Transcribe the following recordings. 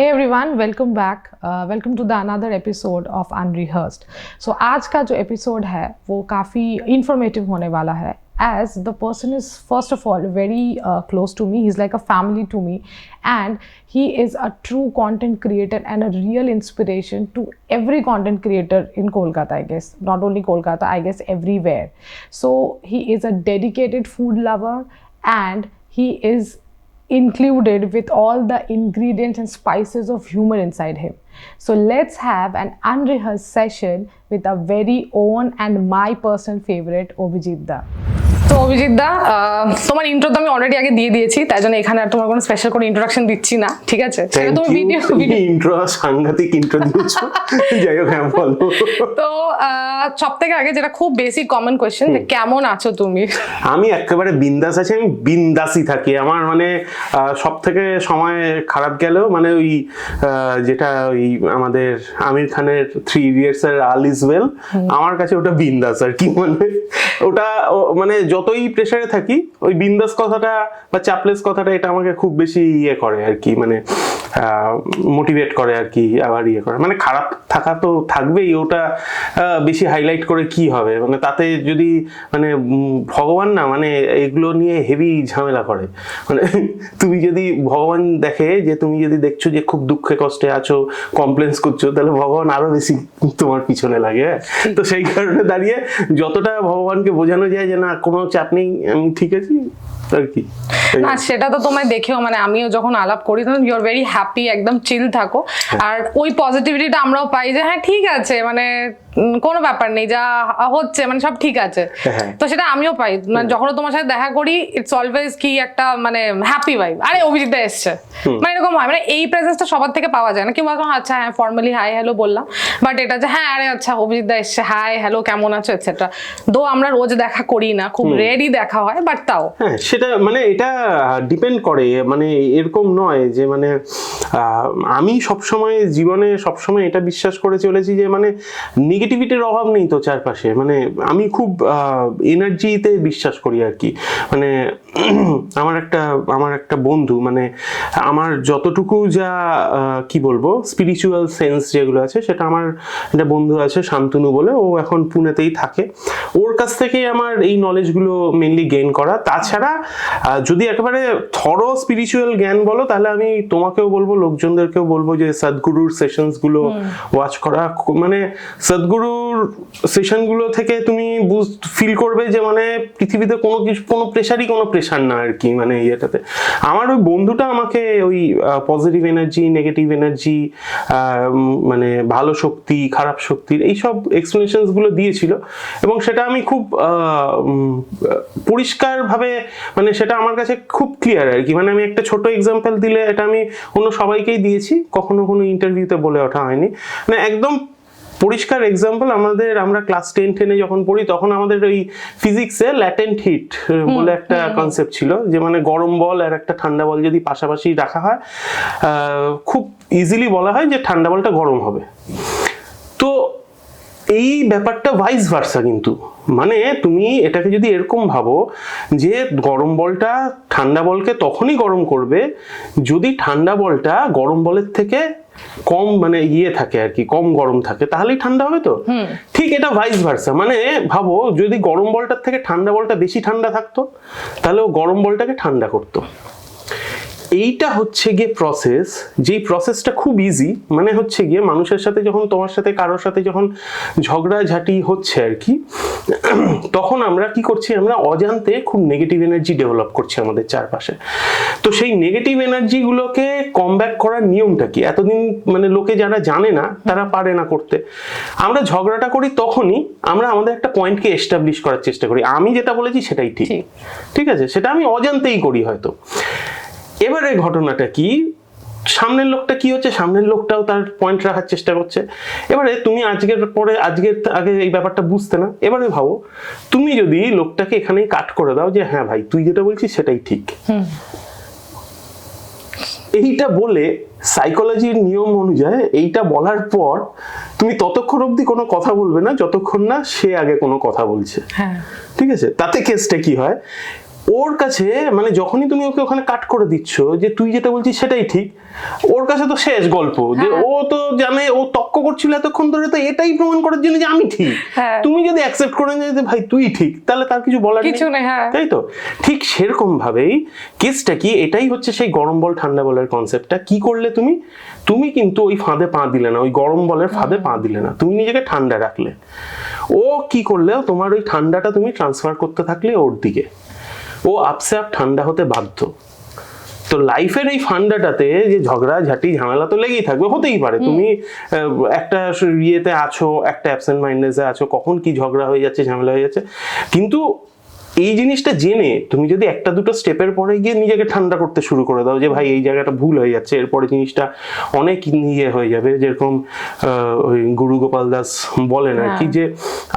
Hey everyone, welcome back. Welcome to the another episode of Unrehearsed. So आज का जो episode है वो काफ़ी informative होने वाला है. As the person is first of all very close to me, he's like a family to me, and he is a true content creator and a real inspiration to every content creator in Kolkata, I guess. Not only Kolkata, I guess everywhere. So he is a dedicated food lover and he is included with all the ingredients and spices of humor inside him. So let's have an unrehearsed session with our very own and my personal favorite Abhijit Da. তো অভিজিৎ দা, তোমার intro তো আমি already আগে দিয়ে দিয়েছি, তাই জন্য এখানে আর তোমার কোনো স্পেশাল কোনো ইন্ট্রোডাকশন দিচ্ছি না, ঠিক আছে? তুমি ভিডিও ইন্ট্রো সাংঘাতিক ইন্ট্রো দিয়েছো। যাই হোক, হ্যাঁ বলো। তো সবথেকে আগে যেটা খুব বেসিক কমন কোয়েশ্চেন, যে কেমন আছো তুমি? আমি একেবারে বিন্দাস আছি, আমি বিন্দাসই থাকি। আমার মানে সব থেকে সময় খারাপ গেলেও মানে ওই যেটা ওই আমাদের আমির খানের 3 Idiots এর অল ইজ ওয়েল, আমার কাছে ওটা বিন্দাস আর কি। মানে ওটা মানে যতই প্রেসারে থাকি ওই বিন্দাস কথাটা বা চাপলেস কথাটা এটা আমাকে খুব বেশি ইয়ে করে আর কি, মানে মোটিভেট করে আর কি, আবার ইয়ে করে। মানে খারাপ থাকা তো থাকবেই, ওটা বেশি হাইলাইট করে কি হবে, মানে তাতে যদি মানে ভগবান না মানে এগুলো নিয়ে হেভি ঝামেলা করে। মানে তুমি যদি ভগবান দেখে যে তুমি যদি দেখছো যে খুব দুঃখে কষ্টে আছো, কমপ্লেন্স করছো, তাহলে ভগবান আরো বেশি তোমার পিছনে লাগে। তো সেই কারণে দাঁড়িয়ে যতটা ভগবানকে বোঝানো যায় যে না কোনো চাপ নেই, আমি ঠিক আছি আর কি। না সেটা তো তোমায় দেখেও মানে আমিও যখন আলাপ করি তখন ইউ আর ভেরি হ্যাপি, একদম চিল থাকো। আর ওই পজিটিভিটিটা আমরাও পাই যে হ্যাঁ ঠিক আছে, মানে কোনো ব্যাপার নেই, যা হচ্ছে মানে সব ঠিক আছে। তো সেটা আমিও পাই, মানে যখন তোমার সাথে দেখা করি ইটস অলওয়েজ কি একটা মানে হ্যাপি ভাইব, আরে অভিজিৎ দা এসছে, মানে এরকম হয়। মানে এই প্রেজেন্সটা সবার থেকে পাওয়া যায় না। কি বলতো, আচ্ছা হ্যাঁ ফর্মালি হাই হ্যালো বললাম, বাট এটা যে হ্যাঁ আরে আচ্ছা অভিজিৎ দা এসছে, হাই হ্যালো কেমন আছো এটসেট্রা। দো আমরা রোজ দেখা করি না, খুব রেয়ারই দেখা হয়, বাট তাও হ্যাঁ সেটা মানে এটা ডিপেন্ড করে। মানে এরকম নয় যে মানে আমি সবসময় জীবনে সবসময় এটা বিশ্বাস করে চলেছি যে মানে নেগেটিভিটির অভাব নেই তো চারপাশে। মানে আমি খুব এনার্জিতে বিশ্বাস করি আর কি। মানে আমার একটা বন্ধু, মানে আমার যতটুকু যা কি বলবো স্পিরিচুয়াল সেন্স যেগুলো আছে, সেটা আমার একটা বন্ধু আছে শান্তনু বলে, ও এখন পুনেতেই থাকে। ওর কাছ থেকেই আমার এই নলেজগুলো মেনলি গেইন করা। তাছাড়া যদি একেবারে থরো স্পিরিচুয়াল জ্ঞান বলো, তাহলে আমি তোমাকেও বলবো, লোকজনদেরকেও বলবো যে সদ্গুরুর সেশনস গুলো ওয়াচ করা। মানে সদ্গুরুর সেশন গুলো থেকে তুমি ফিল করবে যে মানে পৃথিবীতে কোনো প্রেশার না আর কি। মানে ইয়েটাতে আমার ওই বন্ধুটা আমাকে ওই পজিটিভ এনার্জি, নেগেটিভ এনার্জি, মানে ভালো শক্তি, খারাপ শক্তির এইসব এক্সপ্লেনেশনস গুলো দিয়েছিল, এবং সেটা আমি খুব পরিষ্কার ভাবে মানে সেটা আমার কাছে খুব ক্লিয়ার আর কি। মানে আমি একটা ছোট এক্সাম্পল দিলে, এটা আমি অন্য সবাইকেই দিয়েছি, কখনো কোনো ইন্টারভিউতে বলে ওঠা হয়নি। মানে একদম পরিষ্কার এক্সাম্পল, আমরা ক্লাস 10 যখন পড়ি তখন আমাদের ওই ফিজিক্সে ল্যাটেন্ট হিট বলে একটা কনসেপ্ট ছিল, যে মানে গরম বল আর একটা ঠান্ডা বল যদি পাশাপাশি রাখা হয়, খুব ইজিলি বলা হয় যে ঠান্ডা বলটা গরম হবে। তো এই ব্যাপারটা ভাইস ভার্সা কিন্তু, মানে তুমি এটাকে যদি এরকম ভাবো যে গরম বলটা ঠান্ডা বলকে তখনই গরম করবে যদি ঠান্ডা বলটা গরম বলের থেকে কম মানে ইয়ে থাকে আর কি, কম গরম থাকে, তাহলেই ঠান্ডা হবে। তো ঠিক এটা ভাইস ভার্সা। মানে ভাবো যদি গরম বলটার থেকে ঠান্ডা বলটা বেশি ঠান্ডা থাকতো, তাহলে ও গরম বলটাকে ঠান্ডা করতো। এইটা হচ্ছে গিয়ে প্রসেস, যেই প্রসেসটা খুব ইজি। মানে হচ্ছে গিয়ে মানুষের সাথে যখন, তোমার সাথে কারোর সাথে যখন ঝগড়াঝাটি হচ্ছে আর কি, তখন আমরা কি করছি, আমরা অজান্তে খুব নেগেটিভ এনার্জি ডেভেলপ করছি আমাদের চারপাশে। তো সেই নেগেটিভ এনার্জিগুলোকে কমব্যাক করার নিয়মটা কি, এতদিন মানে লোকে যারা জানে না তারা পারে না করতে। আমরা ঝগড়াটা করি তখনই আমরা আমাদের একটা পয়েন্টকে এস্টাবলিশ করার চেষ্টা করি, আমি যেটা বলেছি সেটাই ঠিক, ঠিক আছে, সেটা আমি অজান্তেই করি হয়তো। এবারে ঘটনাটা কি, সামনের লোকটা কি হচ্ছে, সামনের লোকটাও তার পয়েন্ট রাখার চেষ্টা করছে। এবারে তুমি আজকের আগে এই ব্যাপারটা বুঝতে না। এবারে ভাবো তুমি যদি লোকটাকে এখানেই কাট করে দাও যে হ্যাঁ ভাই তুই যেটা বলছিস সেটাই ঠিক, এইটা বলে সাইকোলজির নিয়ম অনুযায়ী এইটা বলার পর তুমি ততক্ষণ অবধি কোনো কথা বলবে না যতক্ষণ না সে আগে কোনো কথা বলছে। ঠিক আছে, তাতে কেসটা কি হয়, ওর কাছে মানে যখনই তুমি ওকে ওখানে কাট করে দিচ্ছ যে তুই যেটা বলছিস সেটাই ঠিক, ওর কাছে তো শেষ গল্প, যে ও তো জানে, ও তর্ক করছিল এতক্ষণ ধরে, তো এটাই প্রমাণ করার জন্য যে আমি ঠিক। তুমি যদি অ্যাকসেপ্ট করে নিয়ে যে ভাই তুই ঠিক, তাহলে তার কিছু বলার কিছু নেই, তাই তো? ঠিক সেরকম ভাবেই কেসটা কি, এটাই হচ্ছে সেই গরম বল ঠান্ডা বলের কনসেপ্টটা। কি করলে তুমি, তুমি কিন্তু ওই ফাঁদে পা দিলে না, ওই গরম বলের ফাঁদে পা দিলে না, তুমি নিজেকে ঠান্ডা রাখলে। ও কি করলে, তোমার ওই ঠান্ডাটা তুমি ট্রান্সফার করতে থাকলে ওর দিকে, ও আপসে আপ ঠান্ডা হতে বাধ্য। তো লাইফের এই ফান্ডাটাতে যে ঝগড়া ঝাঁটি ঝামেলা তো লেগেই থাকবে, হতেই পারে। তুমি একটা ইয়েতে আছো, একটা অ্যাবসেন্ট মাইন্ডনেসে আছো, কখন কি ঝগড়া হয়ে যাচ্ছে, ঝামেলা হয়ে যাচ্ছে। কিন্তু এই জিনিসটা জেনে তুমি যদি একটা দুটো স্টেপের পরে গিয়ে নিজেকে ঠান্ডা করতে শুরু করে দাও যে ভাই এই জায়গাটা ভুল হয়ে যাচ্ছে, এরপরে জিনিসটা অনেক ইয়ে হয়ে যাবে। যেরকম ওই গুরু গোপাল দাস বলেন আর কি, যে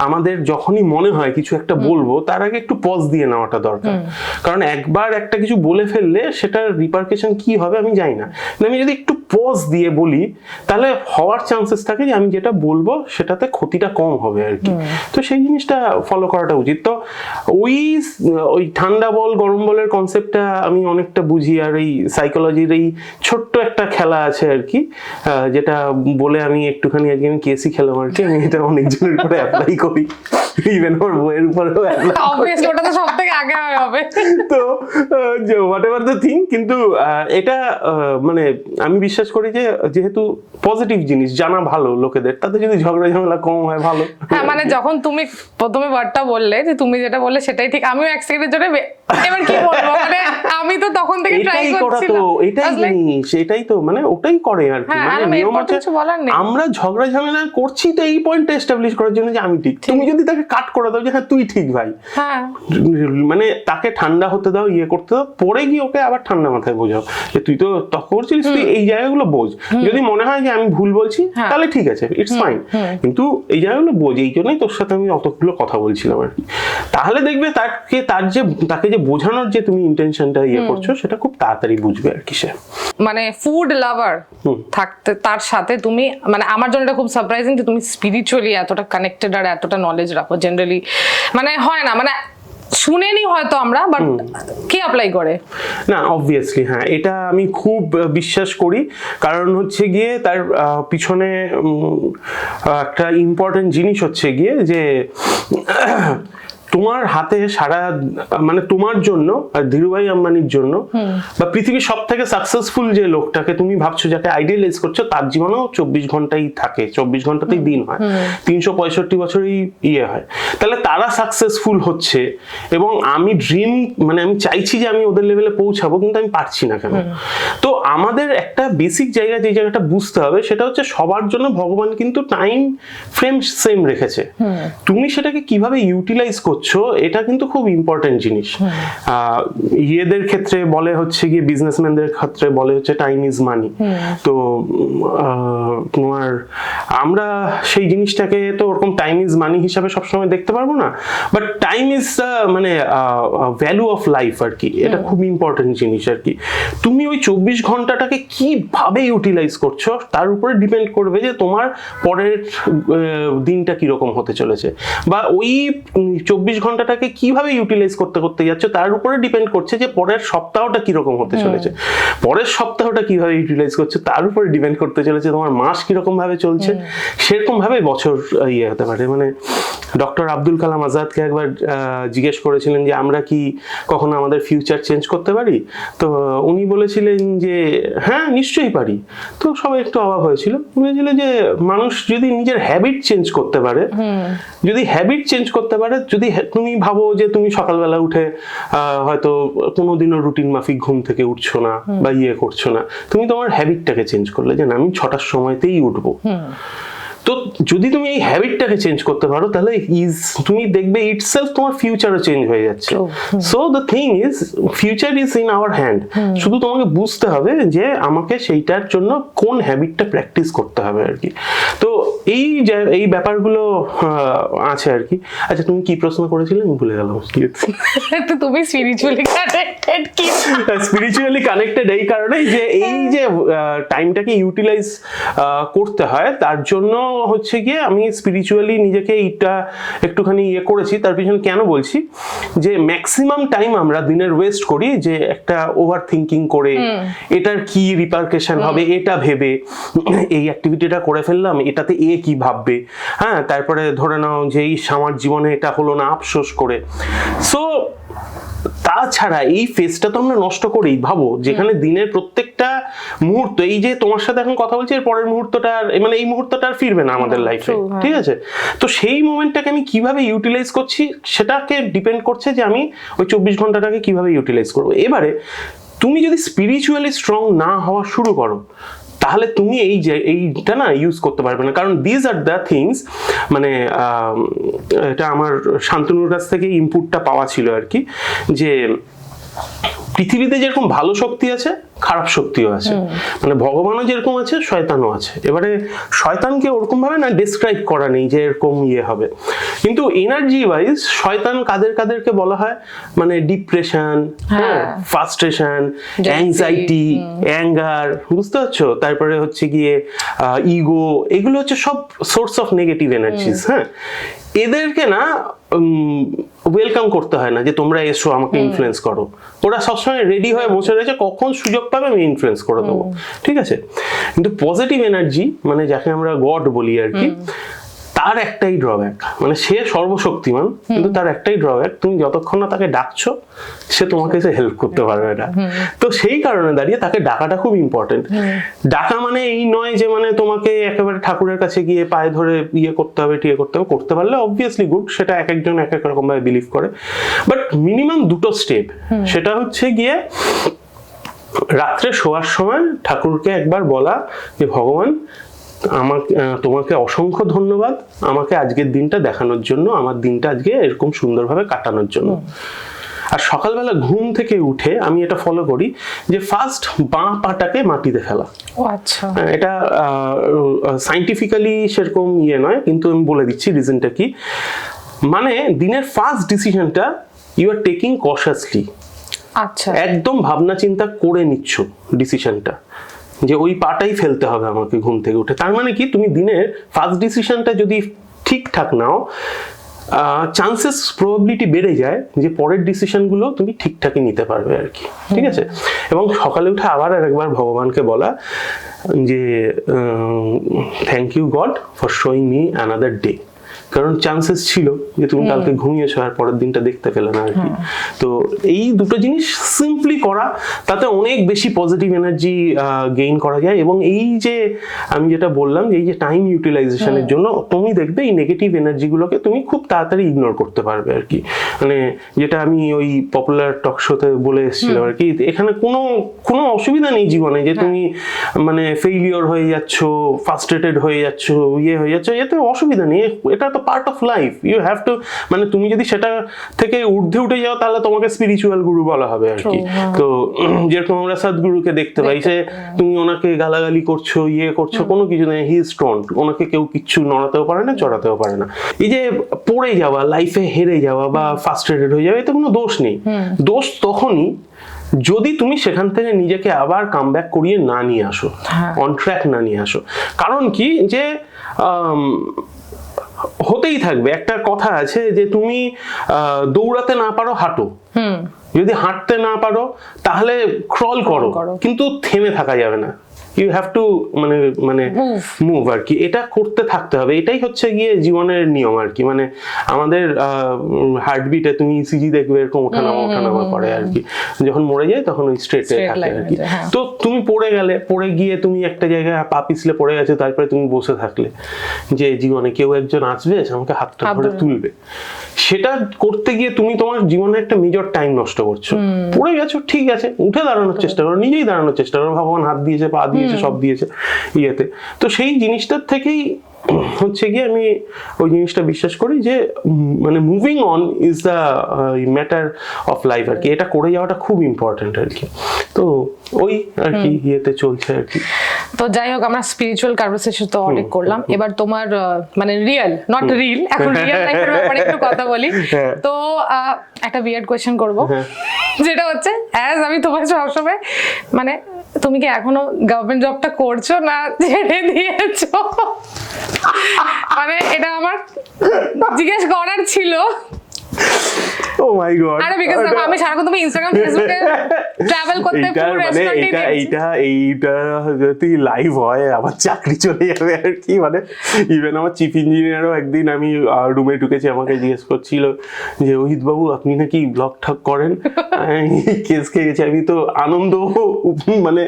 আমাদের যখনই মনে হয় কিছু একটা বলবো তার আগে একটু পজ দিয়ে নেওয়াটা দরকার। কারণ একবার একটা কিছু বলে ফেললে সেটার রিপারকেশন কি হবে আমি জানি না, আমি যদি একটু পজ দিয়ে বলি তাহলে হওয়ার চান্সেস থাকে যে আমি যেটা বলবো সেটাতে ক্ষতিটা কম হবে আর কি। তো সেই জিনিসটা ফলো করাটা উচিত। তো ওই ঠান্ডা বল গরম বলের কনসেপ্টটা আমি অনেকটা বুঝি। আর এই সাইকোলজির এই ছোট্ট একটা খেলা আছে আর কি, যেটা বলে আমি একটুখানি আজকে আমি কেসি খেলাম আর কি। আমি এটা অনেকজনের উপরে অ্যাপ্লাই করি, ইভেন আমার বইয়ের উপরেও অবভিয়াসলি ওটা তো সবথেকে আগে হবে। তো হোয়াট এভার দ্য থিং, কিন্তু এটা মানে আমি বিশ্বাস করি যে যেহেতু পজিটিভ জিনিস জানা ভালো লোকেদের, তাতে যদি ঝগড়া ঝামেলা কম হয় ভালো। হ্যাঁ, মানে যখন তুমি প্রথমে ওয়ার্ডটা বললে যে তুমি যেটা বললে সেটাই ঠিক, আমিও এক সেকেন্ডের জন্য এবার কি বলবো, মানে আমি তো তখন থেকে ট্রাই করছিলাম। এটাই জিনিস, এটাই তো মানে ওটাই করে আর কি। মানে নিয়ম হচ্ছে আমরা ঝগড়া ঝামেলা করছি তো এই পয়েন্টটা এস্টাবলিশ করার জন্য যে আমি ঠিক। তুমি যদি তাকে কাট করে দাও যে হ্যাঁ তুই ঠিক ভাই, মানে তাকে ঠান্ডা হতে দাও, ইয়ে করতে দাও, পরে গিয়ে ওকে আবার ঠান্ডা মাথায় বোঝাও যে তুই তো তখন করছিস, তুই এই জায়গাগুলো বোঝ। যদি মনে হয় যে আমি ভুল বলছি তাহলে ঠিক আছে, ইটস ফাইন, কিন্তু এই জায়গাগুলো বোঝ, এই জন্যই তোর সাথে আমি অতগুলো কথা বলছিলাম আর কি। তাহলে দেখবে তাকে যে বোঝানোর যে তুমি ইন্টেনশনটা ইয়ে করছো সেটা খুব তাড়াতাড়ি বুঝবে আর কি সে। মানে ফুড লাভার থাকতে তার সাথে তুমি, মানে আমার জন্য এটা খুব সারপ্রাইজিং যে তুমি স্পিরিচুয়ালি এতটা কানেক্টেড আর এতটা নলেজ রাখো। জেনারেলি মানে হয় না, মানে শুনেনি হয়তো আমরা, বাট কে অ্যাপ্লাই করে না, অবভিয়াসলি হ্যাঁ, এটা আমি খুব বিশ্বাস করি। কারণ হচ্ছে গিয়ে তার পিছনে একটা ইম্পর্টেন্ট জিনিস হচ্ছে গিয়ে যে তোমার হাতে সারা, মানে তোমার জন্য আর ধীরুভাই আম্বানির জন্য বা পৃথিবীর সব থেকে সাকসেসফুল যে লোকটাকে তুমি ভাবছো, যাকে আইডিয়ালাইজ করছো, তার জীবনেও 24 ঘন্টাই থাকে, 24 ঘন্টাতেই দিন হয়, 365 বছরই ইয়ে হয়। তাহলে তারা সাকসেসফুল হচ্ছে এবং আমি মানে আমি চাইছি যে আমি ওদের লেভেলে পৌঁছাবো, কিন্তু আমি পারছি না কেন? তো আমাদের একটা বেসিক জায়গা, যে জায়গাটা বুঝতে হবে সেটা হচ্ছে সবার জন্য ভগবান কিন্তু টাইম ফ্রেম সেম রেখেছে। তুমি সেটাকে কিভাবে ইউটিলাইজ করছো এটা কিন্তু খুব ইম্পর্টেন্ট জিনিস। ইয়েদের ক্ষেত্রে বলে হচ্ছে গিয়ে, বিজনেসম্যানদের ক্ষেত্রে বলে হচ্ছে টাইম ইজ মানি। তো তোমার আমরা সেই জিনিসটাকে তো ওরকম টাইম ইজ মানি হিসাবে সবসময় দেখতে পারবো না, বাট টাইম ইজ মানে ভ্যালু অফ লাইফ আর কি। এটা খুব ইম্পর্টেন্ট জিনিস আর কি। তুমি ওই 24 ঘন্টাটাকে কিভাবে ইউটিলাইজ করছো তার উপরে ডিপেন্ড করবে যে তোমার পরের দিনটা কিরকম হতে চলেছে, বা ওই 24 ঘন্টাটাকে কিভাবে ইউটিলাইজ করতে করতে যাচ্ছে তার উপরে ডিপেন্ড করছে যে পরের সপ্তাহটা কিরকম হতে চলেছে। পরের সপ্তাহটা কিভাবে ইউটিলাইজ করছে তার উপরে ডিপেন্ড করতে চলেছে তোমার মাস কিরকম ভাবে চলছে। সেরকম ভাবে বছর ইয়ে হতে পারে। মানে ডক্টর আব্দুল কালাম আজাদকে একবার জিজ্ঞেস করেছিলেন যে আমরা কি কখনো আমাদের ফিউচার চেঞ্জ করতে পারি? তো উনি বলেছিলেন যে হ্যাঁ নিশ্চয়ই পারি। তো সবাই একটু অবাক হয়েছিল। বলেছিলেন যে মানুষ যদি নিজের হ্যাবিট চেঞ্জ করতে পারে, যদি হ্যাবিট চেঞ্জ করতে পারে, যদি তুমি ভাবো যে তুমি সকালবেলা উঠে হয়তো কোনোদিনও রুটিন মাফিক ঘুম থেকে উঠছো না বা ইয়ে করছো না, তুমি তোমার হ্যাবিটটাকে চেঞ্জ করলে যে না আমি 6টার সময়তেই উঠবো। তো যদি তুমি এই হ্যাবিটটাকে চেঞ্জ করতে পারো তাহলে তুমি দেখবে ইটসেলফ তোমার ফিউচারও চেঞ্জ হয়ে যাচ্ছে। So the thing is future is in our hand. শুধু তোমাকে বুঝতে হবে যে আমাকে সেইটার জন্য কোন হ্যাবিটটা প্র্যাকটিস করতে হবে আর কি। তো এই ব্যাপারগুলো আছে আর কি। আচ্ছা, তুমি কি প্রশ্ন করেছিলে আমি ভুলে গেলাম। তো তুমি স্পিরিচুয়ালি কানেক্টেড কি? স্পিরিচুয়ালি কানেক্টেড এই কারণেই যে এই যে টাইমটাকে ইউটিলাইজ করতে হয়, তার জন্য হচ্ছে গিয়ে আমি স্পিরিচুয়ালি নিজেকে এইটা একটুখানি করেছি। তার পিছনে কেন বলছি, যে ম্যাক্সিমাম টাইম আমরা দিনের ওয়েস্ট করি যে একটা ওভার থিঙ্কিং করে, এটার কি রিপারকেশন হবে এটা ভেবে, এই অ্যাক্টিভিটিটা করে ফেললাম এটাতে কি ভাববে, হ্যাঁ, তারপরে ধরে নাও যে আমার জীবনে এটা হলো না, আফসোস করে। সো তাছাড়া এই ফেজটা তো আমরা নষ্ট করেই, ভাবো যেখানে দিনের প্রত্যেকটা মুহূর্ত, এই যে তোমার সাথে এখন কথা বলছি এর পরের মুহূর্তটা মানে এই মুহূর্তটা আর ফিরবে না আমাদের লাইফে, ঠিক আছে? তো সেই মোমেন্টটাকে আমি কিভাবে ইউটিলাইজ করছি সেটাকে ডিপেন্ড করছে যে আমি ওই 24 ঘন্টাটাকে কিভাবে ইউটিলাইজ করবো। এবারে তুমি যদি স্পিরিচুয়ালি স্ট্রং না হওয়া শুরু করো, তাহলে তুমি এইটা না ইউজ করতে পারবে না। কারণ দিজ আর দ্য থিংস, মানে এটা আমার শান্তনুর কাছ থেকে ইনপুটটা পাওয়া ছিল আর কি, যে পৃথিবীতে যেরকম ভালো শক্তি আছে খারাপ শক্তিও আছে, মানে ভগবানও যেরকম আছে শয়তানও আছে। এবারে শয়তানকে ওরকম ভাবে না ডেসক্রাইব করা নেই যে এরকম হবে, কিন্তু এনার্জি ওয়াইজ শয়তান কাদেরকে বলা হয়, মানে ডিপ্রেশন, ফ্রাস্ট্রেশন, অ্যাংজাইটি, অ্যাঙ্গার, বুঝতে পারছো? তারপরে হচ্ছে গিয়ে ইগো, এগুলো হচ্ছে সব সোর্স অফ নেগেটিভ এনার্জিস। হ্যাঁ, এদেরকে না ওয়েলকাম করতে হয় না যে তোমরা এসো আমাকে ইনফ্লুয়েন্স করো। ওরা সবসময় রেডি হয়ে বসে রয়েছে, কখন সুযোগ পাবে আমি ইনফ্লুয়েন্স করে দেবো, ঠিক আছে? কিন্তু পজিটিভ এনার্জি, মানে যাকে আমরা গড বলি আর কি, তার একটাই ড্রব্যাক, মানে সে সর্বশক্তিমান, কিন্তু তার একটাই ড্রব্যাক, তুমি যতক্ষণ না তাকে ডাকছো সে তোমাকে এসে হেল্প করতে পারবে না। তো সেই কারণে দাঁড়িয়ে তাকে ডাকাটা খুব ইম্পর্টেন্ট। ডাকা মানে এই নয় যে মানে তোমাকে একেবারে ঠাকুরের কাছে গিয়ে পায়ে ধরে করতে হবে, করতে পারলে অবভিয়াসলি গুড, সেটা এক একজন এক এক রকম ভাবে বিলিভ করে। বাট মিনিমাম দুটো স্টেপ, সেটা হচ্ছে গিয়ে রাত্রে শোয়ার সময় ঠাকুরকে একবার বলা যে ভগবান তোমাকে অসংখ্য ধন্যবাদ আমাকে আজকের দিনটা দেখানোর জন্য, আমার দিনটা আজকে এরকম সুন্দরভাবে কাটানোর জন্য। আর সকালবেলা ঘুম থেকে উঠে আমি এটা ফলো করি যে ফার্স্ট বাঁ পাটাকে মাটিতে ফেলা। আচ্ছা, এটা সাইন্টিফিক্যালি সেরকম নয়, কিন্তু আমি বলে দিচ্ছি রিজনটা কি। মানে দিনের ফার্স্ট ডিসিশনটা ইউ আর টেকিং কশাসলি। আচ্ছা, একদম ভাবনা চিন্তা করে নিচ্ছ ডিসিশনটা, যে ওই পাটাই ফেলতে হবে আমাকে ঘুম থেকে উঠে। তার মানে কি, তুমি দিনের ফার্স্ট ডিসিশনটা যদি ঠিকঠাক নাও, চান্সেস প্রবাবিলিটি বেড়ে যায় যে পরের ডিসিশনগুলো তুমি ঠিকঠাকই নিতে পারবে আর কি, ঠিক আছে? এবং সকালে উঠে আবার একবার ভগবানকে বলা যে thank you God for showing me another day, কারণ চান্সেস ছিল যে তুমি কালকে ঘুমিয়েছো আর পরের দিনটা দেখতে পেলে না আর কি। তো এই দুটো জিনিস সিম্পলি করা, তাতে অনেক বেশি পজিটিভ এনার্জি গেইন করা যায়। এবং এই যে আমি যেটা বললাম যে এই যে টাইম ইউটিলাইজেশনের জন্য তুমি দেখবে এই নেগেটিভ এনার্জিগুলোকে তুমি খুব তাড়াতাড়ি ইগনোর করতে পারবে আর কি। মানে যেটা আমি ওই পপুলার টক শোতে বলে এসেছিলাম আর কি, এখানে কোনো অসুবিধা নেই জীবনে যে তুমি মানে ফেইলিওর হয়ে যাচ্ছ, ফ্রাস্ট্রেটেড হয়ে যাচ্ছ, হয়ে যাচ্ছ, এতে অসুবিধা নেই। এটা তো part of life, you have to, মানে তুমি যদি সেটা থেকে ঊর্ধ্বে উঠে যাও তাহলে তোমাকে স্পিরিচুয়াল গুরু বলা হবে আর কি। তো যেরকম আমরা সদ্গুরুকে দেখতে পাই, সে তুমি ওনাকে গালাগালি করছো, করছো, কোনো কিছু নেই, হি ইজ স্ট্রং, ওনাকে কেউ কিচ্ছু নড়াতেও পারে না, চড়াতেও পারে না। এই যে পড়ে যাওয়া, লাইফে হেরে যাওয়া বা ফ্রাস্ট্রেটেড হয়ে যাওয়া, এতে কোনো দোষ নেই। দোষ তখনই যদি তুমি সেখান থেকে নিজেকে আবার কামব্যাক করিয়ে না নিয়ে আসো, অন ট্র্যাক না নিয়ে আসো। কারণ কি, যে হতেই থাকবে। একটা কথা আছে যে তুমি দৌড়াতে না পারো হাঁটো, যদি হাঁটতে না পারো তাহলে ক্রল করো, কিন্তু থেমে থাকা যাবে না। ইউ হ্যাভ টু মানে মুভ আর কি, এটা করতে থাকতে হবে। এটাই হচ্ছে গিয়ে জীবনের নিয়ম আর কি। মানে আমাদের হার্টবিটে তুমি ইসিজি দেখবে এরকম ওঠানামা করে আর কি, যখন মরে যায় তখন ওই স্ট্রেট থাকে আর কি। তো তুমি পড়ে গিয়ে তুমি একটা জায়গায় পা পিছলে পড়ে গেছে, তারপরে তুমি বসে থাকলে যে জীবনে কেউ একজন আসবে আমাকে হাতটা ধরে তুলবে, সেটা করতে গিয়ে তুমি তোমার জীবনে একটা মেজর টাইম নষ্ট করছো। পড়ে গেছো, ঠিক আছে, উঠে দাঁড়ানোর চেষ্টা করো, নিজেই দাঁড়ানোর চেষ্টা করো, ভগবান হাত দিয়েছে, পা দিয়েছে, সব দিয়েছে ইয়েতে। তো সেই জিনিসটার থেকেই হচ্ছে গিয়ে আমি ওই জিনিসটা বিশ্বাস করি যে মানে moving on is the matter of life আর কি, এটা করে যাওয়াটা খুব ইম্পর্টেন্ট আর কি। তো ওই আর কি ইয়েতে চলছে আর কি। তো যাই হোক, আমরা স্পিরিচুয়াল কনভারসেশন তো অনেক করলাম, এবার তোমার মানে রিয়েল নট রিল, এখন রিয়েল লাইফের ব্যাপারে একটু কথা বলি। তো একটা বিয়ার্ড কোয়েশ্চেন করব, যেটা হচ্ছে অ্যাজ আমি তোমাকে সবসময় মানে তুমি কি এখনো গভর্নমেন্ট জবটা করছো না ছেড়ে দিয়েছো, মানে এটা আমার জিজ্ঞেস করার ছিল। ও মাই গড, আরে বিকজ আমি সারাক্ষণ তুমি ইনস্টাগ্রাম ফেসবুকে ট্রাভেল করতে পুরো রেস্টুরেন্টে এইটা যদি লাইভ হয় আমার চাকরি চলে যাবে আর কি। মানে ইভেন আমার চিফ ইঞ্জিনিয়ারও একদিন আমি রুমে ঢুকেছি, আমাকে জিজ্ঞেস করছিল যে ওহিত বাবু আপনি নাকি ব্লগ ঠাক করেন, কেস খেয়ে গেছি। আমি তো আনন্দ মানে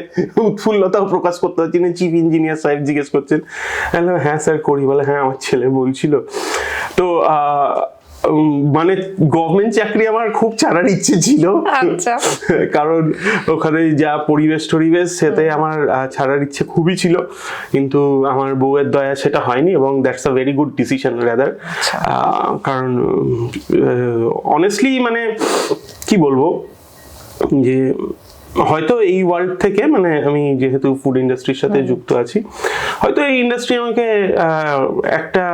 উৎফুল্লতাও প্রকাশ করতে পারছি না, চিফ ইঞ্জিনিয়ার সাহেব জিজ্ঞেস করছেন। হ্যাঁ স্যার করি। বলে হ্যাঁ আমার ছেলে বলছিল। তো মানে গভর্নমেন্ট চাকরি আমার খুব ছাড়ার ইচ্ছে ছিল, কারণ ওখানে যা পরিবেশ সেতে আমার ছাড়ার ইচ্ছে খুবই ছিল, কিন্তু আমার বউয়ের দয়া সেটা হয়নি, এবং that's a very good decision rather. কারণ অনেস্টলি মানে কি বলবো যে হয়তো এই ওয়ার্ল্ড থেকে মানে আমি যেহেতু ফুড ইন্ডাস্ট্রির সাথে যুক্ত আছি, হয়তো এই ইন্ডাস্ট্রি আমাকে একটা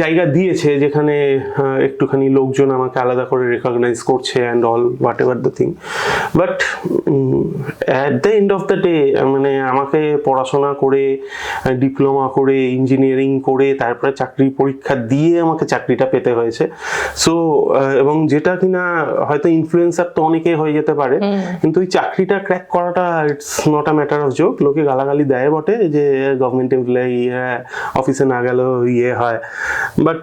জায়গা দিয়েছে যেখানে একটুখানি লোকজন আমাকে আলাদা করে রেকগনাইজ করছে and all what ever the thing. But at the end of the day মানে আমাকে পড়াশোনা করে ডিপ্লোমা করে ইঞ্জিনিয়ারিং করে তারপরে চাকরির পরীক্ষা দিয়ে আমাকে চাকরিটা পেতে হয়েছে। সো এবং যেটা কিনা হয়তো ইনফ্লুয়েন্সার তো অনেকে হয়ে যেতে পারে, কিন্তু ওই চাকরিটা ক্র্যাক করাটা it's not a matter of joke. লোকে গালাগালি দেয় বটে যে গভর্নমেন্ট এমপ্লয়ি অফিসে না গেলেও ইয়ে হয়, বাট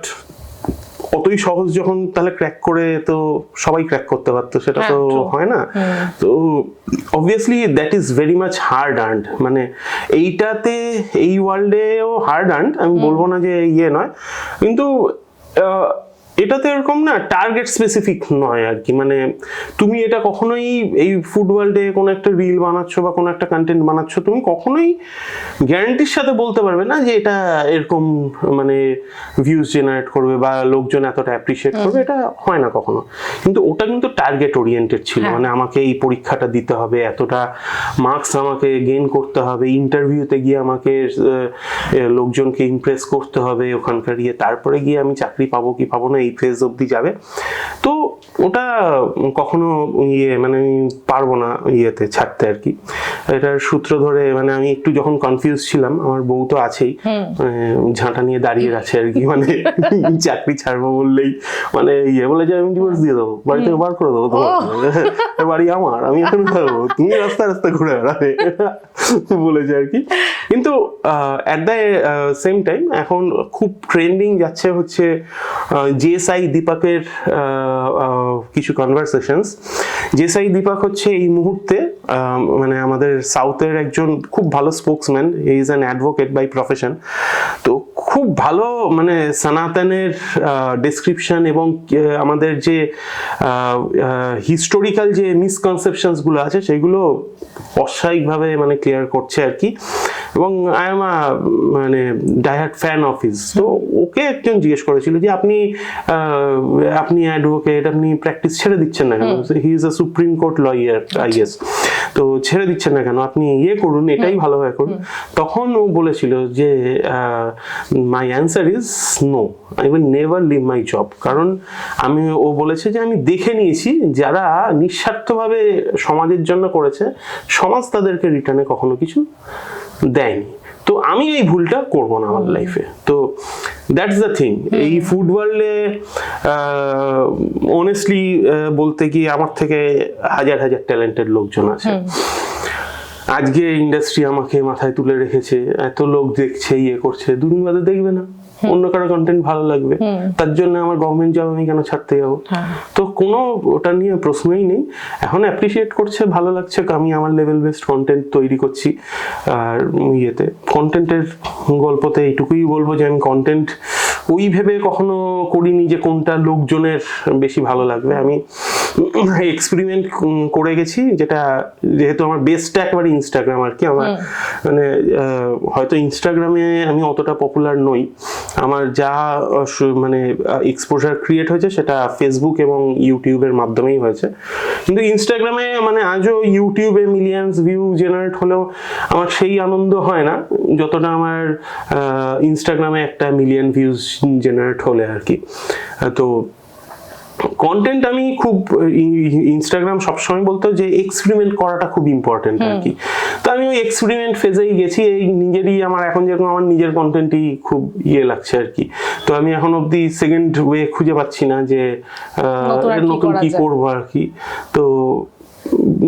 অতই সহজ যখন তাহলে ক্র্যাক করে তো সবাই ক্র্যাক করতে পারতো, সেটা তো হয় না। তো obviously that is very much hard earned, মানে এইটাতে এই ওয়ার্ল্ডেও হার্ড আর্নড, আমি বলবো না যে ইয়ে নয়, কিন্তু এটাতে এরকম না টার্গেট স্পেসিফিক নয় আর কি। মানে তুমি এটা কখনোই এই ফুড ওয়ার্ল্ডে কোনো একটা রিল বানাচ্ছ বা কোনো একটা কন্টেন্ট বানাচ্ছ, তুমি কখনোই গ্যারান্টির সাথে বলতে পারবে না যে এটা এরকম মানে ভিউজ জেনারেট করবে বা লোকজন এতটা অ্যাপ্রিসিয়েট করবে, এটা হয় না কখনো। কিন্তু ওটা কিন্তু টার্গেট ওরিয়েন্টেড ছিল, মানে আমাকে এই পরীক্ষাটা দিতে হবে, এতটা মার্কস আমাকে গেইন করতে হবে, ইন্টারভিউতে গিয়ে আমাকে লোকজনকে ইমপ্রেস করতে হবে ওখানকার ইয়ে, তারপরে গিয়ে আমি চাকরি পাবো কি পাবো না এই ফেজ অবধি যাবে। তো ওটা কখনো ইয়ে মানে আমি পারবো না ইয়েতে ছাড়তে আর কি। এটার সূত্র ধরে মানে আমি একটু যখন কনফিউজ ছিলাম, আমার বউ তো আছেই ঝাঁটা নিয়ে দাঁড়িয়ে আছে আর কি, মানে চাকরি ছাড়বো বললেই মানে ইয়ে বলে যে আমি ডিভোর্স দিয়ে দেবো, বাড়ি থেকে বার করে দেবো, তোমার বাড়ি আমার, আমি এখন থাকবো, তুমি রাস্তা রাস্তা ঘুরে বেড়াবে বলেছে আর কি। কিন্তু অ্যাট দ্য সেম টাইম এখন খুব ট্রেন্ডিং যাচ্ছে হচ্ছে জেএসআই দীপকের কিছু কনভারসেশনস। জেএসআই দীপক হচ্ছে এই মুহূর্তে মানে আমাদের সাউথের একজন খুব ভালো spokesman, he is an advocate by profession. তো খুব ভালো মানে সনাতনের ডেসক্রিপশন এবং আমাদের যে হিস্টোরিক্যাল যে মিসকনসেপশনসগুলো আছে সেগুলো অস্বাভাবিকভাবে মানে ক্লিয়ার করছে আর কি। এবং আই এম মানে ডাইহার্ড ফ্যান অফ হিজ। তো ওকে একজন জিজ্ঞেস করেছিল যে আপনি অ্যাডভোকেট, আপনি প্র্যাকটিস ছেড়ে দিচ্ছেন না কেন? He is a supreme court lawyer I guess, তো ছেড়ে দিচ্ছেন না কেন, আপনি ইয়ে করুন, এটাই ভালোভাবে করুন। তখন ও বলেছিল যে my answer is no, I will never leave my job. কারণ ও বলেছে যে আমি দেখে নিয়েছি যারা নিঃস্বার্থভাবে সমাজের জন্য করেছে, সমাজ তাদেরকে রিটার্নে কখনো কিছু দেয়নি। তো আমি এই ভুলটা করবো না আমার লাইফে। তো দ্যাটস দ্য থিং। এই ফুড ওয়ার্ল্ডে অনেস্টলি বলতে গিয়ে আমার থেকে হাজার হাজার ট্যালেন্টেড লোকজন আছে। আজকে ইন্ডাস্ট্রি আমাকে মাথায় তুলে রেখেছে, এত লোক দেখছে, ইয়ে করছে, দুদিন বাদে দেখবে না, অন্য কারো কন্টেন্ট ভালো লাগবে, তার জন্য আমার গভর্নমেন্ট জব আমি কেন ছাড়তে যাবো? তো কোনো ওটা নিয়ে প্রশ্নই নেই। এখন অ্যাপ্রিসিয়েট করছে, ভালো লাগছে, আমি আমার লেভেল বেসড কন্টেন্ট তৈরি করছি। আর ইয়েতে কন্টেন্টের গল্পতে এইটুকুই বলবো যে আমি কন্টেন্ট ওই ভেবে কখনো করিনি যে কোনটা লোকজনের বেশি ভালো লাগবে। আমি এক্সপেরিমেন্ট করে গেছি, যেটা যেহেতু আমার বেসটা একবারে ইনস্টাগ্রাম আর কি, আমার মানে হয়তো ইনস্টাগ্রামে আমি অতটা পপুলার নই, আমার যা মানে এক্সপোজার ক্রিয়েট হয়েছে সেটা ফেসবুক এবং ইউটিউবের মাধ্যমেই হয়েছে। কিন্তু ইনস্টাগ্রামে মানে আজও ইউটিউবে মিলিয়ন্স ভিউ জেনারেট হলেও আমার সেই আনন্দ হয় না যতটা আমার ইনস্টাগ্রামে একটা মিলিয়ন ভিউজ জেনারেট হলে আর কি। তো কন্টেন্ট আমি খুব ইনস্টাগ্রাম সবসময় বলতো যে এক্সপেরিমেন্ট করাটা খুব ইম্পর্টেন্ট আর কি। তো আমি ওই এক্সপেরিমেন্ট ফেজেই গেছি, এই নিজেরই আমার এখন যেরকম আমার নিজের কন্টেন্টই খুব লাগছে আর কি। তো আমি এখন অব্দি সেকেন্ড ওয়ে খুঁজে পাচ্ছি না যে নতুন কি করবো আর কি। তো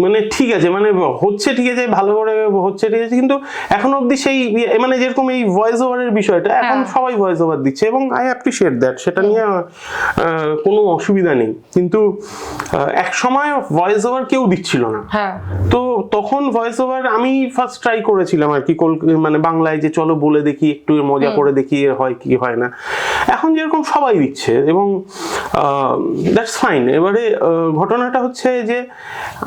মানে ঠিক আছে, মানে হচ্ছে ঠিক আছে, ভালো করে হচ্ছে ঠিক আছে, কিন্তু এখন অব্দি সেই মানে যেরকম এই ভয়েস ওভারের বিষয়টা এখন সবাই ভয়েস ওভার দিচ্ছে এবং আই অ্যাপ্রিশিয়েট দ্যাট, সেটা নিয়ে কোনো অসুবিধা নেই। কিন্তু এক সময় ভয়েস ওভার কেউ দিচ্ছিল না, তো তখন ভয়েস ওভার আমি ফার্স্ট ট্রাই করেছিলাম আর কি, মানে বাংলায় যে চলো বলে দেখি, একটু মজা করে দেখি হয় কি হয় না। এখন যেরকম সবাই দিচ্ছে এবং দ্যাটস ফাইন। এবারে ঘটনাটা হচ্ছে যে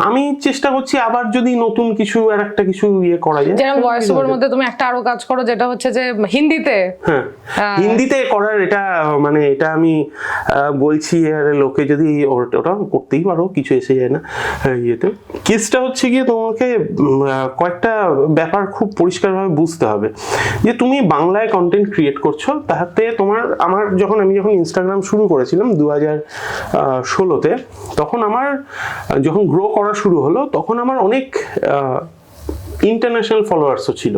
আমি চেষ্টা করছি আবার যদি নতুন কিছু আর একটা কিছু করা যায়, যেমন ভয়েস ওভার মধ্যে তুমি একটা আরো কাজ করো যেটা হচ্ছে যে হিন্দিতে, হিন্দিতে করার, এটা মানে এটা আমি বলছি আর লোকে যদি ওটা করতেই পারো, কিছু এসে যায় না ইয়েতে। কেসটা হচ্ছে গিয়ে তোমাকে কয়েকটা ব্যাপার খুব পরিষ্কারভাবে বুঝতে হবে যে তুমি বাংলায় কন্টেন্ট ক্রিয়েট করছো, তাতে আমি যখন ইনস্টাগ্রাম শুরু করেছিলাম 2016-তে, তখন আমার যখন গ্রো করা শুরু হলো তখন আমার অনেক ইন্টারন্যাশনাল ফলোয়ার্সও ছিল,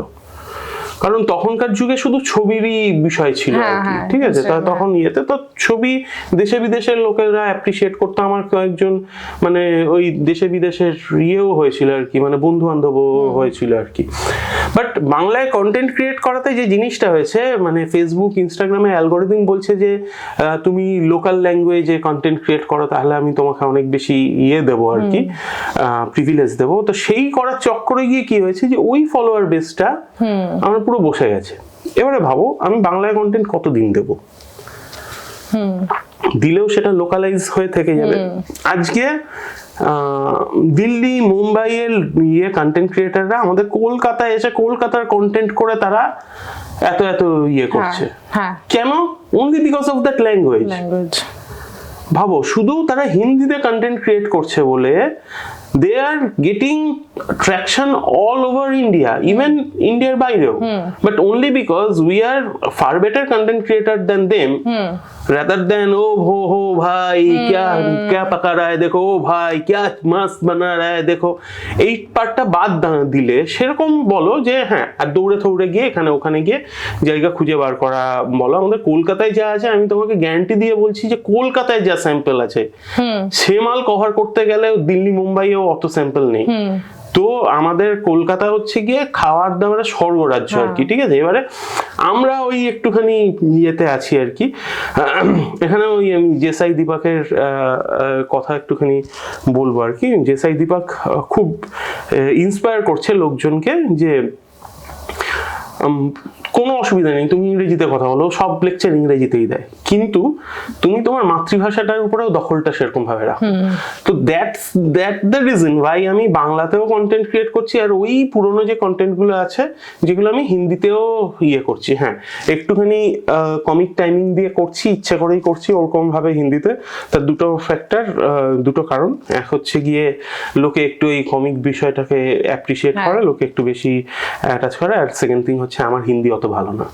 কারণ তখনকার যুগে শুধু ছবিরই বিষয় ছিল আর কি, ঠিক আছে। তখন ইয়েতে তো ছবি দেশে বিদেশের লোকেরা অ্যাপ্রিসিয়েট করতো, আমার কয়েকজন মানে ওই দেশে বিদেশের ইয়েও হয়েছিল আর কি, মানে বন্ধু বান্ধবও হয়েছিল আর কি। বাট বাংলায় কন্টেন্ট ক্রিয়েট করাতে যে জিনিসটা হয়েছে, মানে ফেসবুক ইনস্টাগ্রামে অ্যালগরিদম বলছে যে তুমি লোকাল ল্যাঙ্গুয়েজে কন্টেন্ট ক্রিয়েট করো, তাহলে আমি তোমাকে অনেক বেশি দেবো আর কি, প্রিভিলেজ দেবো। তো সেই করার চক্করে গিয়ে কি হয়েছে যে ওই ফলোয়ার বেসটা আমার পুরো বসে গেছে। এবারে ভাবো আমি বাংলায় কন্টেন্ট কতদিন দেবো, দিলেও সেটা লোকালাইজ হয়ে থেকে যাবে। আজকে দিল্লি মুম্বাইয়ের কন্টেন্ট ক্রিয়েটাররা আমাদের কলকাতায় এসে কলকাতার কন্টেন্ট করে তারা এত করছে, কেন? Only because of that language. ভাবো, শুধু তারা হিন্দিতে কন্টেন্ট ক্রিয়েট করছে বলে they are getting traction all over India, even Indiaর বাইরেও, but only because we are far better content creator than them, rather than oh ho bhai क्या पका रहा है देखो, ओ भाई क्या मस्त बना रहा है देखो, এই পার্টটা বাদ দিলে সেরকম বলো যে হ্যাঁ, আর দৌড়ে গিয়ে এখানে ওখানে গিয়ে জায়গা খুঁজে বার করা বলো। আমাদের কলকাতায় যা আছে, আমি তোমাকে গ্যারান্টি দিয়ে বলছি যে কলকাতায় যা স্যাম্পল আছে সে মাল কভার করতে গেলে দিল্লি মুম্বাইয়েও অত স্যাম্পল নেই। তো আমাদের কলকাতা হচ্ছে গিয়ে খাওয়ার দাওয়ারের স্বর্গরাজ্য আর কি, ঠিক আছে। এবারে আমরা ওই একটুখানি ইয়েতে আছি আর কি। এখানে ওই আমি জেসাই দীপকের কথা একটুখানি বলবো আর কি। জেসাই দীপক খুব ইন্সপায়ার করছে লোকজনকে যে কোনো অসুবিধা নেই, তুমি ইংরেজিতে কথা বলো, সব লেকচার ইংরেজিতেই দেয়, কিন্তু তুমি তোমার মাতৃভাষাটার উপরেও দখলটা সেরকম ভাবে রাখো। তো দ্যাট দ্য রিজন ওয়াই আমি বাংলাতেও কন্টেন্ট ক্রিয়েট করছি, আর ওই পুরোনো যে কন্টেন্টগুলো আছে যেগুলো আমি হিন্দিতেও করছি। হ্যাঁ, একটুখানি কমিক টাইমিং দিয়ে করছি, ইচ্ছে করেই করছি ওরকম ভাবে হিন্দিতে। তার দুটো ফ্যাক্টর, দুটো কারণ। এক হচ্ছে গিয়ে লোকে একটু এই কমিক বিষয়টাকে অ্যাপ্রিসিয়েট করে, লোকে একটু বেশি অ্যাটাচ করে, আর সেকেন্ড থিং হচ্ছে আমার হিন্দি অত ভালো না।